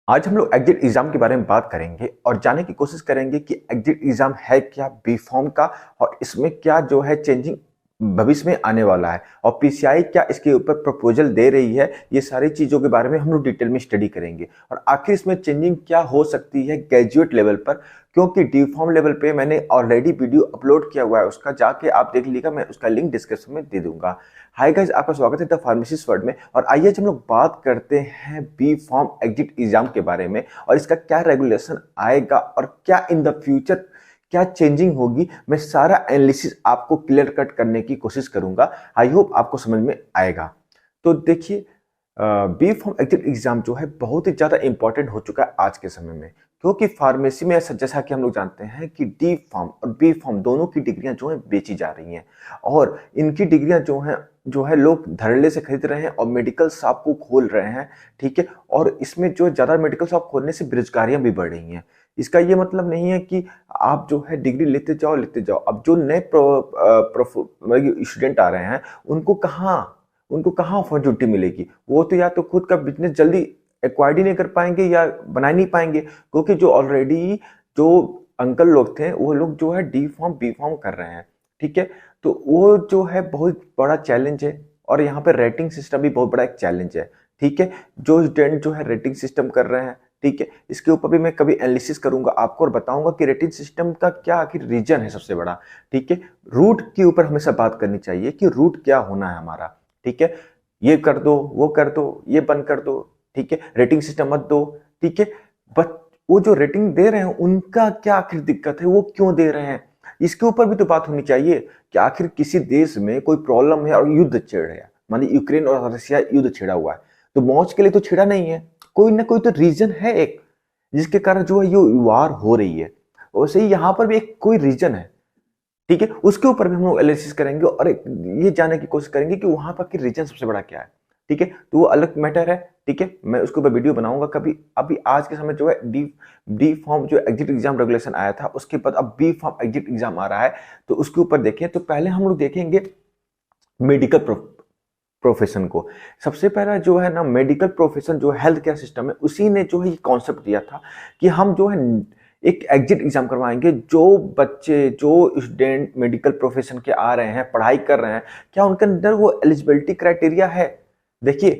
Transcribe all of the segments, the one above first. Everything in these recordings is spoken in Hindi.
आज हम लोग एग्जिट एग्जाम के बारे में बात करेंगे और जानने की कोशिश करेंगे कि एग्जिट एग्जाम है क्या बी फॉर्म का और इसमें क्या जो है चेंजिंग भविष्य में आने वाला है और पीसीआई क्या इसके ऊपर प्रपोजल दे रही है। ये सारी चीज़ों के बारे में हम लोग डिटेल में स्टडी करेंगे और आखिर इसमें चेंजिंग क्या हो सकती है ग्रेजुएट लेवल पर, क्योंकि डी फॉर्म लेवल पे मैंने ऑलरेडी वीडियो अपलोड किया हुआ है, उसका जाके आप देख लीजिएगा, मैं उसका लिंक डिस्क्रिप्शन में दे दूंगा। हाय गाइस, आपका स्वागत है द फार्मेसिस्ट वर्ल्ड में। और आइए हम लोग बात करते हैं बी फॉर्म एग्जिट एग्जाम के बारे में और इसका क्या रेगुलेशन आएगा और क्या इन द फ्यूचर क्या चेंजिंग होगी। मैं सारा एनालिसिस आपको क्लियर कट करने की कोशिश करूंगा। आई होप आपको समझ में आएगा। तो देखिए, बी फॉर्म एग्जिट एग्जाम जो है बहुत ही ज़्यादा इंपॉर्टेंट हो चुका है आज के समय में, क्योंकि फार्मेसी में जैसा कि हम लोग जानते हैं कि डी फॉर्म और बी फॉर्म दोनों की डिग्रियां जो है बेची जा रही हैं और इनकी डिग्रियां जो है लोग धड़ल्ले से खरीद रहे हैं और मेडिकल शॉप को खोल रहे हैं। ठीक है, और इसमें जो ज़्यादा मेडिकल शॉप खोलने से बेरोजगारियां भी बढ़ रही हैं। इसका ये मतलब नहीं है कि आप जो है डिग्री लेते जाओ। अब जो नए स्टूडेंट आ रहे हैं उनको कहाँ अपॉर्चुनिटी मिलेगी। वो तो या तो खुद का बिजनेस जल्दी एक्वायर्ड ही नहीं कर पाएंगे या बना नहीं पाएंगे, क्योंकि जो ऑलरेडी जो अंकल लोग थे वो लोग जो है डी फॉर्म बी फॉर्म कर रहे हैं। ठीक है, तो वो जो है बहुत बड़ा चैलेंज है और यहाँ पे रेटिंग सिस्टम भी बहुत बड़ा एक चैलेंज है। ठीक है, जो स्टूडेंट जो है रेटिंग सिस्टम कर रहे हैं, ठीक है, इसके ऊपर भी मैं कभी एनालिसिस करूंगा आपको और बताऊंगा कि रेटिंग सिस्टम का क्या आखिर रीजन है सबसे बड़ा। ठीक है, रूट के ऊपर हमेशा बात करनी चाहिए कि रूट क्या होना है हमारा। ठीक है, ये कर दो, वो कर दो, ये बंद कर दो, ठीक है, रेटिंग सिस्टम मत दो। ठीक है, बट वो जो रेटिंग दे रहे हैं उनका क्या आखिर दिक्कत है, वो क्यों दे रहे हैं, इसके ऊपर भी तो बात होनी चाहिए कि आखिर किसी देश में कोई प्रॉब्लम है और युद्ध छिड़ रहा है, माने यूक्रेन और रशिया युद्ध छिड़ा हुआ है, तो मौज के लिए तो छिड़ा नहीं है, कोई ना कोई तो रीजन है एक जिसके कारण जो है ये वार हो रही है। वैसे ही यहाँ पर भी एक कोई रीजन है। ठीक है, उसके ऊपर भी हम लोग एनालिसिस करेंगे और ये जानने की कोशिश करेंगे कि वहां पर की रीजन सबसे बड़ा क्या है। ठीक है, तो वो अलग मैटर है। ठीक है, मैं उसके ऊपर वीडियो बनाऊंगा कभी। अभी आज के समय जो है डी फॉर्म जो एग्जिट एग्जाम रेगुलेशन आया था उसके बाद अब बी फॉर्म एग्जिट एग्जाम आ रहा है, तो उसके ऊपर देखें तो पहले हम लोग देखेंगे मेडिकल प्रोफेशन को। सबसे पहला जो है ना मेडिकल प्रोफेशन जो हेल्थ केयर सिस्टम है, उसी ने जो है ये कॉन्सेप्ट दिया था कि हम जो है एक एग्जिट एग्जाम करवाएंगे। जो बच्चे जो स्टूडेंट मेडिकल प्रोफेशन के आ रहे हैं, पढ़ाई कर रहे हैं, क्या उनके अंदर वो एलिजिबिलिटी क्राइटेरिया है। देखिए,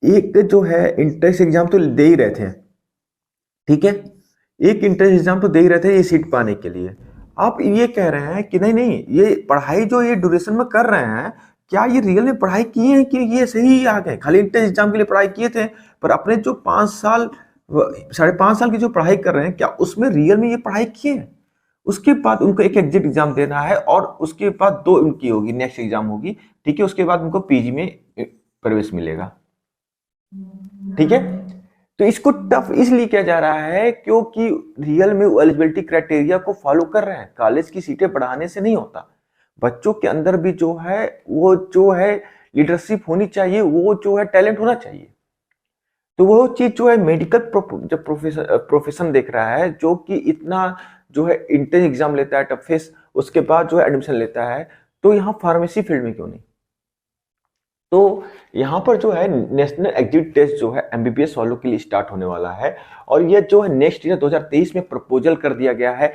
एक जो है इंट्रेंस एग्जाम तो दे ही रहे थे। ठीक है, एक इंट्रेंस एग्जाम तो दे ही रहे थे ये सीट पाने के लिए। आप ये कह रहे हैं कि नहीं नहीं, ये पढ़ाई जो ये ड्यूरेशन में कर रहे हैं, क्या ये रियल में पढ़ाई किए हैं कि ये सही आ गए, खाली इंट्रेंस एग्जाम के लिए पढ़ाई किए थे, पर अपने जो 5 साल 5.5 साल की जो पढ़ाई कर रहे हैं, क्या उसमें रियल में ये पढ़ाई किए हैं। उसके बाद उनको एक एग्जिट एग्जाम देना है और उसके बाद 2 उनकी होगी, नेक्स्ट एग्जाम होगी। ठीक है, उसके बाद उनको पीजी में प्रवेश मिलेगा। ठीक है, तो इसको टफ इसलिए किया जा रहा है क्योंकि रियल में वो एलिजिबिलिटी क्राइटेरिया को फॉलो कर रहे हैं। कॉलेज की सीटें बढ़ाने से नहीं होता, बच्चों के अंदर भी जो है वो जो है लीडरशिप होनी चाहिए, वो जो है टैलेंट होना चाहिए। तो वो चीज जो है मेडिकल जब प्रोफेशन देख रहा है जो कि इतना जो है इंट्रेंस एग्जाम लेता है टफेस्ट, उसके बाद जो है एडमिशन लेता है, तो यहाँ फार्मेसी फील्ड में क्यों नहीं। तो यहाँ पर जो है नेशनल एग्जिट टेस्ट जो है एमबीबीएस वालों के लिए स्टार्ट होने वाला है और ये जो है नेक्स्ट ईयर 2023 में प्रपोजल कर दिया गया है।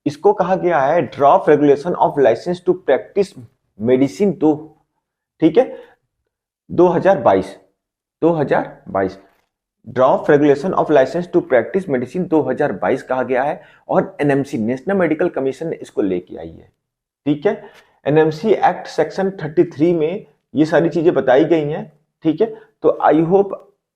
इसको कहा गया है draft regulation of licence to practise medicine 2। ठीक है, 2022 draft regulation of licence to practise medicine 2022 कहा गया है और एनएमसी नेशनल मेडिकल कमीशन ने इसको लेके आई है। ठीक है, एनएमसी एक्ट सेक्शन 33 में ये सारी चीजें बताई गई हैं। ठीक है, तो आई होप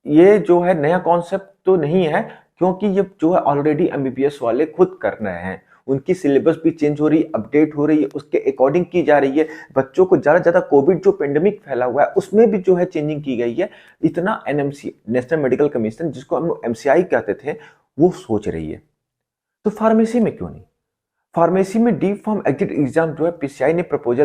ये जो है नया कॉन्सेप्ट तो नहीं है, क्योंकि ये जो है ऑलरेडी एमबीबीएस वाले खुद कर रहे हैं, उनकी सिलेबस भी चेंज हो रही है, अपडेट हो रही है, उसके अकॉर्डिंग की जा रही है। बच्चों को ज्यादा ज्यादा कोविड जो पेंडेमिक फैला हुआ है उसमें भी जो है चेंजिंग की गई है। इतना एनएमसी नेशनल मेडिकल कमीशन जिसको हम लोग एमसीआई कहते थे, वो सोच रही है। तो फार्मेसी में क्यों नहीं। फार्मेसी में डी फॉर्म एग्जिट एग्जाम जो है पीसीआई ने प्रपोज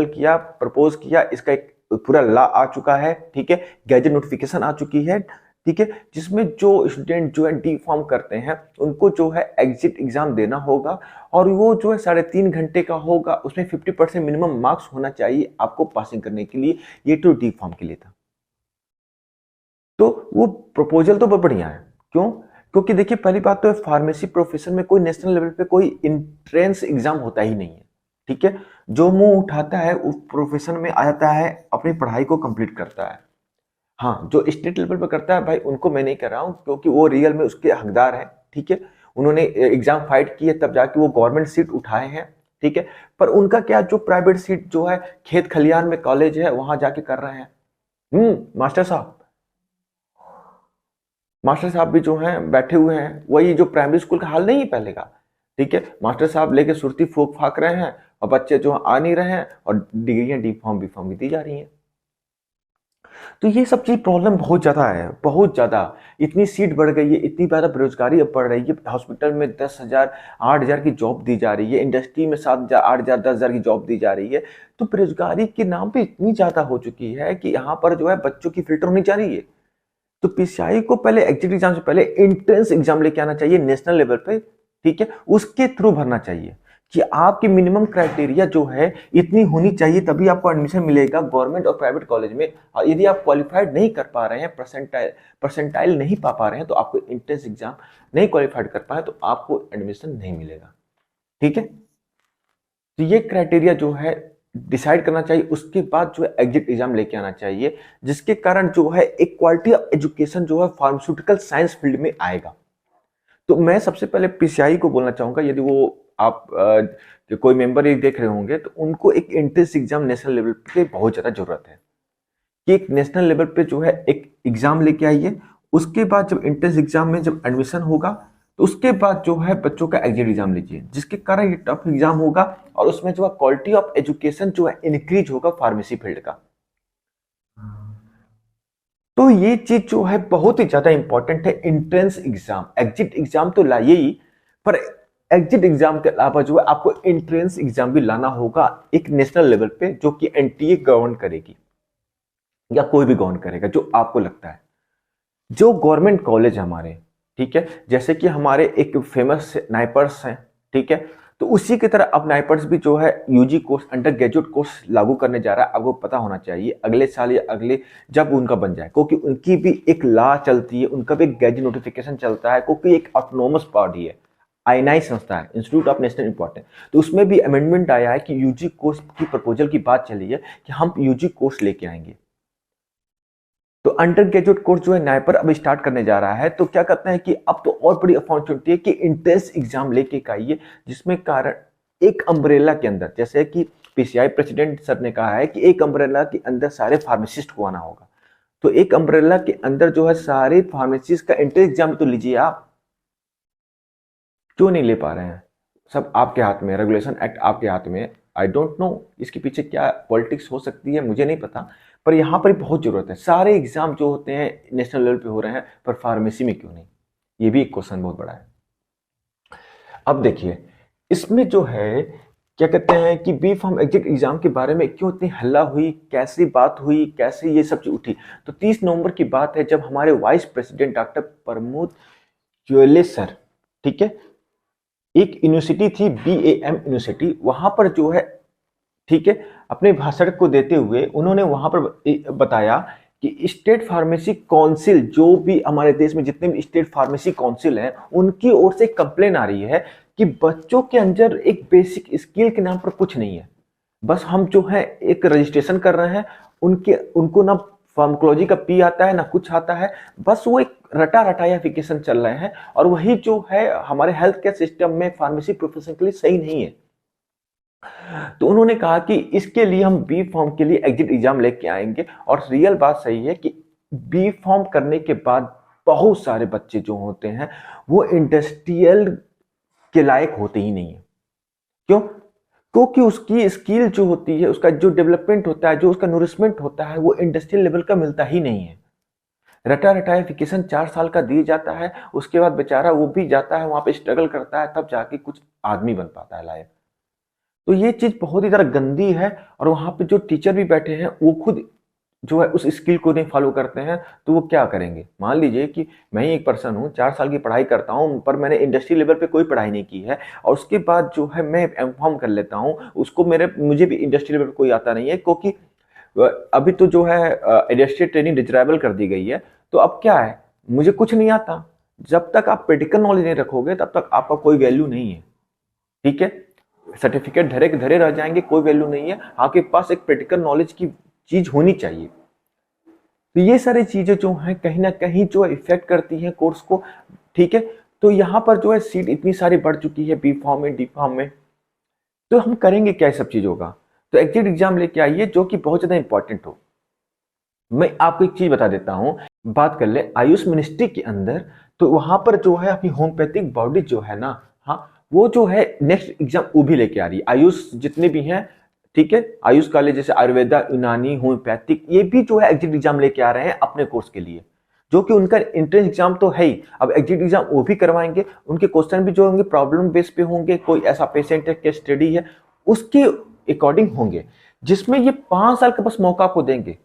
किया, इसका एक पूरा लॉ आ चुका है। ठीक है, गैजेट नोटिफिकेशन आ चुकी है। ठीक है, जिसमें जो स्टूडेंट जो है डी फॉर्म करते हैं उनको जो है एग्जिट एग्जाम देना होगा और वो जो है 3.5 घंटे का होगा, उसमें 50% मिनिमम मार्क्स होना चाहिए आपको पासिंग करने के लिए। ये तो डी फॉर्म के लिए था। तो वो प्रपोजल तो बहुत बढ़िया है। क्यों? क्योंकि देखिए पहली बात तो फार्मेसी प्रोफेशन में कोई नेशनल लेवल पे कोई एंट्रेंस एग्जाम होता ही नहीं है, ठीक है। जो मुंह उठाता है उस प्रोफेशन में आ जाता है, अपनी पढ़ाई को कंप्लीट करता है। हाँ, जो स्टेट लेवल पे करता है भाई उनको मैं नहीं कर रहा हूँ, क्योंकि वो रियल में उसके हकदार हैं, ठीक है। उन्होंने एग्जाम फाइट की है तब जाके वो गवर्नमेंट सीट उठाए हैं, ठीक है। पर उनका क्या, जो प्राइवेट सीट जो है खेत खलियान में कॉलेज है वहां जाके कर रहे हैं। मास्टर साहब, मास्टर साहब भी जो हैं बैठे हुए हैं, वही जो प्राइमरी स्कूल का हाल नहीं है पहले का, ठीक है। मास्टर साहब लेके सुरती फूक फाक रहे हैं और बच्चे जो आ नहीं रहे हैं, और डिग्रियां डी फॉर्म बी फॉर्म की दी जा रही हैं। तो ये सब चीज प्रॉब्लम बहुत ज्यादा है, बहुत ज्यादा। इतनी सीट बढ़ गई है, इतनी ज्यादा बेरोजगारी अब बढ़ रही है। हॉस्पिटल में 10,000 8,000 की जॉब दी जा रही है, इंडस्ट्री में 7,000 8,000 10,000 की जॉब दी जा रही है। तो बेरोजगारी के नाम पे इतनी ज्यादा हो चुकी है कि यहाँ पर जो है बच्चों की फिल्टर होनी चाहिए। तो पीसीआई को पहले एग्जिट एग्जाम से पहले एंट्रेंस एग्जाम लेके आना चाहिए नेशनल लेवल पे, ठीक है। उसके थ्रू भरना चाहिए कि आपकी मिनिमम क्राइटेरिया जो है इतनी होनी चाहिए, तभी आपको एडमिशन मिलेगा गवर्नमेंट और प्राइवेट कॉलेज में। और यदि आप क्वालिफाइड नहीं कर पा रहे हैं, परसेंटाइल नहीं पा रहे हैं, तो आपको एंट्रेंस एग्जाम नहीं क्वालिफाइड कर पाए तो आपको एडमिशन नहीं मिलेगा, ठीक है। तो ये क्राइटेरिया जो है डिसाइड करना चाहिए, उसके बाद जो है एग्जिट एग्जाम लेके आना चाहिए, जिसके कारण जो है एक क्वालिटी ऑफ एजुकेशन जो है फार्मास्यूटिकल साइंस फील्ड में आएगा। तो मैं सबसे पहले पीसीआई को बोलना चाहूंगा, यदि वो आप कोई मेंबर ये देख रहे होंगे तो उनको एक एंट्रेंस एग्जाम नेशनल लेवल पे बहुत ज्यादा जरूरत है कि एक नेशनल लेवल पे जो है एक एग्जाम लेके आइए। उसके बाद जब एंट्रेंस एग्जाम में जब एडमिशन होगा तो उसके बाद जो है बच्चों का एग्जिट एग्जाम लीजिए, जिसके कारण ये टफ एग्जाम होगा और उसमें जो है क्वालिटी ऑफ एजुकेशन जो है इंक्रीज होगा फार्मेसी फील्ड का। तो ये चीज जो है बहुत ही ज्यादा इंपॉर्टेंट है। एंट्रेंस एग्जाम, एग्जिट एग्जाम तो लाइए ही, पर एग्जिट एग्जाम के अलावा जो है आपको एंट्रेंस एग्जाम भी लाना होगा एक नेशनल लेवल पे, जो कि एनटीए गवर्न करेगी या कोई भी गवर्न करेगा, जो आपको लगता है। जो गवर्नमेंट कॉलेज है हमारे, ठीक है, जैसे कि हमारे एक फेमस नाइपर्स हैं, ठीक है। तो उसी की तरह अब नाइपर्स भी जो है UG course, undergraduate course लागू करने जा रहा है। आपको पता होना चाहिए अगले साल या अगले जब उनका बन जाए, क्योंकि उनकी भी एक लॉ चलती है, उनका भी एक गैजेट नोटिफिकेशन चलता है, क्योंकि एक ऑटोनोमस बॉडी है, आईएनआई संस्था है, इंस्टीट्यूट ऑफ नेशनल इंपॉर्टेंस। तो उसमें भी अमेंडमेंट आया है कि यूजी कोर्स की प्रपोजल की बात चली है कि हम यूजी कोर्स लेके आएंगे। तो अंडर ग्रेजुएट कोर्स जो है नाइपर अब स्टार्ट करने जा रहा है। तो क्या कहते हैं कि अब तो और बड़ी अपॉर्चुनिटी है कि एंट्रेंस एग्जाम लेके आइए, जिसमें कारण एक अम्ब्रेला के अंदर, जैसे कि पीसीआई प्रेसिडेंट सर ने कहा है कि एक अम्ब्रेला के अंदर सारे फार्मासिस्ट को आना होगा। तो एक अम्ब्रेला के अंदर जो है सारे फार्मेसिस्ट का एंट्रेंस एग्जाम तो लीजिए आप। क्यों नहीं ले पा रहे हैं? सब आपके हाथ में, रेगुलेशन एक्ट आपके हाथ में। आई डोंट नो इसके पीछे क्या पॉलिटिक्स हो सकती है, मुझे नहीं पता, पर यहाँ पर बहुत जरूरत है। सारे एग्जाम जो होते हैं नेशनल लेवल पे हो रहे हैं, पर फार्मेसी में क्यों नहीं? ये भी एक क्वेश्चन बहुत बड़ा है। अब देखिए इसमें जो है क्या कहते हैं कि बी फार्म एग्जिट एग्जाम के बारे में क्यों इतनी हल्ला हुई, कैसी बात हुई, कैसे ये सब चीज उठी। तो 30 नवंबर की बात है, जब हमारे vice president doctor Pramod Chuele sir, ठीक है, एक यूनिवर्सिटी थी बीएएम यूनिवर्सिटी, वहां पर जो है, ठीक है, अपने भाषण को देते हुए उन्होंने वहां पर बताया कि स्टेट फार्मेसी काउंसिल, जो भी हमारे देश में जितने भी स्टेट फार्मेसी काउंसिल हैं, उनकी ओर से कंप्लेन आ रही है कि बच्चों के अंदर एक बेसिक स्किल के नाम पर कुछ नहीं है। बस हम जो है एक रजिस्ट्रेशन कर रहे हैं, उनको ना फार्माकोलॉजी का पी आता है ना कुछ आता है, बस वो एक रटा रटाइफिकेशन चल रहे हैं। और वही जो है हमारे हेल्थ केयर सिस्टम में फार्मेसी प्रोफेशन के लिए सही नहीं है। तो उन्होंने कहा कि इसके लिए हम बी फॉर्म के लिए एग्जिट एग्जाम लेके आएंगे। और रियल बात सही है कि बी फॉर्म करने के बाद बहुत सारे बच्चे जो होते हैं वो इंडस्ट्रियल के लायक होते ही नहीं है। क्यों? क्योंकि उसकी स्किल जो होती है, उसका जो डेवलपमेंट होता है, जो उसका नूरिशमेंट होता है, वो इंडस्ट्रियल लेवल का मिलता ही नहीं है। रटा रटाइफिकेशन 4 साल का दिया जाता है, उसके बाद बेचारा वो भी जाता है वहां पे स्ट्रगल करता है, तब जाके कुछ आदमी बन पाता है लायक। तो ये चीज बहुत ही ज्यादा गंदी है। और वहां पे जो टीचर भी बैठे हैं वो खुद जो है उस स्किल को नहीं फॉलो करते हैं, तो वो क्या करेंगे? मान लीजिए कि मैं ही एक पर्सन हूँ, 4 साल की पढ़ाई करता हूँ, पर मैंने इंडस्ट्री लेवल पे कोई पढ़ाई नहीं की है, और उसके बाद जो है मैं एम फॉर्म कर लेता हूँ, उसको मुझे भी इंडस्ट्री लेवल पे कोई आता नहीं है, क्योंकि अभी तो जो है एडिस्ट्रेट ट्रेनिंग डिजरेबल कर दी गई है, तो अब क्या है, मुझे कुछ नहीं आता। जब तक आप प्रैक्टिकल नॉलेज नहीं रखोगे तब तक आपका कोई वैल्यू नहीं है, ठीक है। सर्टिफिकेट धरे के धरे रह जाएंगे, कोई वैल्यू नहीं है। आपके पास एक प्रैक्टिकल नॉलेज की चीज होनी चाहिए। तो ये सारी चीजें जो है कहीं ना कहीं जो इफेक्ट करती हैं कोर्स को, ठीक है। तो यहाँ पर जो है सीट इतनी सारी बढ़ चुकी है बी फॉर्म में, डी फॉर्म में, तो हम करेंगे क्या इस सब चीजों का? तो एग्जिट एग्जाम लेके आइए जो कि बहुत ज्यादा इंपॉर्टेंट हो। मैं आपको एक चीज बता देता हूं, बात कर ले आयुष मिनिस्ट्री के अंदर, तो वहां पर जो है अपनी होम्योपैथिक बॉडी जो है ना, हाँ, वो जो है नेक्स्ट एग्जाम वो भी लेके आ रही है। आयुष जितने भी हैं, ठीक है, आयुष कॉलेज जैसे आयुर्वेदा, यूनानी, होम्योपैथिक, ये भी जो है एग्जिट एग्जाम लेके आ रहे हैं अपने कोर्स के लिए, जो कि उनका एंट्रेंस एग्जाम तो है ही। अब एग्जिट एग्जाम वो भी करवाएंगे, उनके क्वेश्चन भी जो होंगे प्रॉब्लम बेस पे होंगे, कोई ऐसा पेशेंट है, केस स्टडी है, उसके अकॉर्डिंग होंगे, जिसमें ये 5 साल का बस मौका आपको देंगे।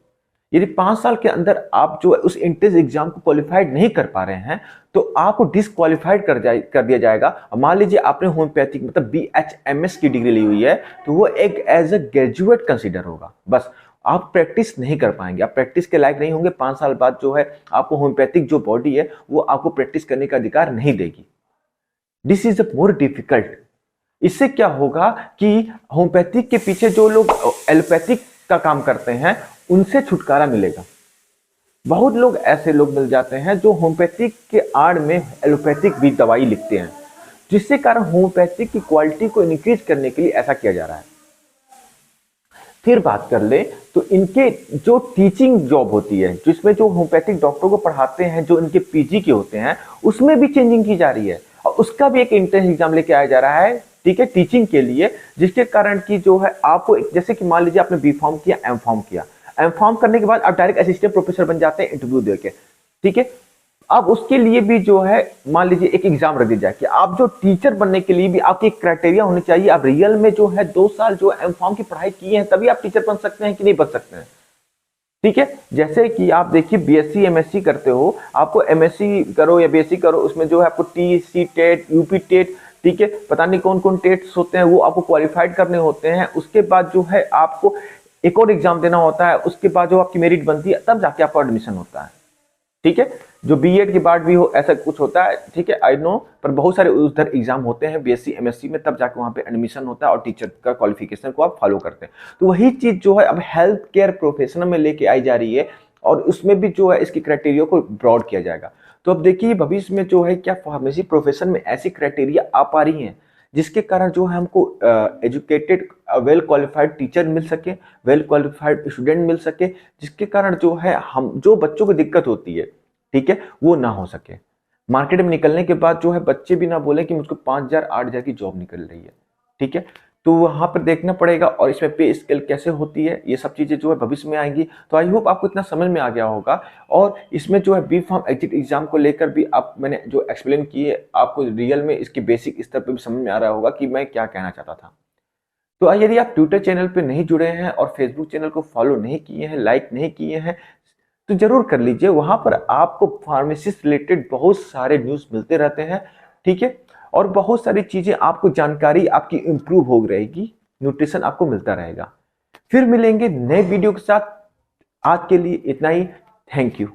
यदि 5 साल के अंदर आप जो है उस एंट्रेंस एग्जाम को क्वालिफाइड नहीं कर पा रहे हैं, तो आपको डिसक्वालिफाइड कर दिया जाएगा। मान लीजिए आपने होम्योपैथिक मतलब BHMS की डिग्री ली हुई है, तो वो एक एज अ ग्रेजुएट कंसीडर होगा। बस आप प्रैक्टिस नहीं कर पाएंगे, आप प्रैक्टिस के लायक नहीं होंगे। 5 साल बाद जो है आपको होम्योपैथिक जो बॉडी है वो आपको प्रैक्टिस करने का अधिकार नहीं देगी। This is the more difficult. इससे क्या होगा कि होम्योपैथिक के पीछे जो लोग एलोपैथिक का काम करते हैं उनसे छुटकारा मिलेगा। बहुत लोग ऐसे लोग मिल जाते हैं जो होम्योपैथिक के आड़ में एलोपैथिक भी दवाई लिखते हैं, जिससे कारण होम्योपैथिक की क्वालिटी को इंक्रीज करने के लिए ऐसा किया जा रहा है। फिर बात कर ले तो इनके जो टीचिंग जॉब होती है, जिसमें जो होम्योपैथिक डॉक्टर को पढ़ाते हैं, जो इनके PG के होते हैं, उसमें भी चेंजिंग की जा रही है और उसका भी एक एंट्रेंस एग्जाम लेके आया जा रहा है, ठीक है, टीचिंग के लिए। जिसके कारण की जो है आपको, जैसे कि मान लीजिए आपने B Pharm किया, M Pharm किया, M Pharm करने के बाद आप डायरेक्ट असिस्टेंट प्रोफेसर बन जाते हैं इंटरव्यू देके, ठीक है। अब उसके लिए भी जो है मान लीजिए एक एग्जाम रख दी जाए कि आप जो टीचर बनने के लिए भी आपकी एक क्राइटेरिया होनी चाहिए। आप रियल में जो है 2 साल जो M Pharm की पढ़ाई की है तभी आप टीचर बन सकते हैं कि नहीं बन सकते हैं, ठीक है। जैसे कि आप देखिए BSc MSc करते हो, आपको MSc करो या BSc करो, उसमें जो है आपको TC टेट, UP टेट, ठीक है, पता नहीं कौन कौन टेट्स होते हैं, वो आपको क्वालिफाइड करने होते हैं। उसके बाद जो है आपको एक और एग्जाम देना होता है, उसके बाद जो आपकी मेरिट बनती है तब जाके आपका एडमिशन होता है, ठीक है। जो B.Ed के बाद भी हो ऐसा कुछ होता है, ठीक है, आई नो, पर बहुत सारे उधर एग्जाम होते हैं BSc MSc में, तब जाके वहां पे एडमिशन होता है और टीचर का क्वालिफिकेशन को आप फॉलो करते हैं। तो वही चीज जो है अब हेल्थ केयर प्रोफेशन में लेके आई जा रही है और उसमें भी जो है इसकी क्राइटेरिया को ब्रॉड किया जाएगा। तो अब देखिए भविष्य में जो है क्या फार्मेसी प्रोफेशन में ऐसी क्राइटेरिया आ पा रही हैं जिसके कारण जो है हमको एजुकेटेड वेल क्वालिफाइड टीचर मिल सके, वेल क्वालिफाइड स्टूडेंट मिल सके, जिसके कारण जो है हम जो बच्चों को दिक्कत होती है, ठीक है, वो ना हो सके। मार्केट में निकलने के बाद जो है बच्चे भी ना बोले कि मुझको 5,000 8,000 की जॉब निकल रही है, ठीक है। तो वहां पर देखना पड़ेगा और इसमें पे स्केल कैसे होती है, ये सब चीजें जो है भविष्य में आएंगी। तो आई होप आपको इतना समझ में आ गया होगा। और इसमें जो है B Pharm एग्जिट एग्जाम को लेकर भी आप मैंने जो एक्सप्लेन किए, आपको रियल में इसके बेसिक स्तर पर भी समझ में आ रहा होगा कि मैं क्या कहना चाहता था। तो यदि आप ट्विटर चैनल पे नहीं जुड़े हैं और फेसबुक चैनल को फॉलो नहीं किए हैं, लाइक नहीं किए हैं, तो जरूर कर लीजिए। वहां पर आपको फार्मेसी से रिलेटेड बहुत सारे न्यूज मिलते रहते हैं, ठीक है, और बहुत सारी चीजें आपको जानकारी आपकी इंप्रूव हो रहेगी, न्यूट्रिशन आपको मिलता रहेगा। फिर मिलेंगे नए वीडियो के साथ। आज के लिए इतना ही। Thank you.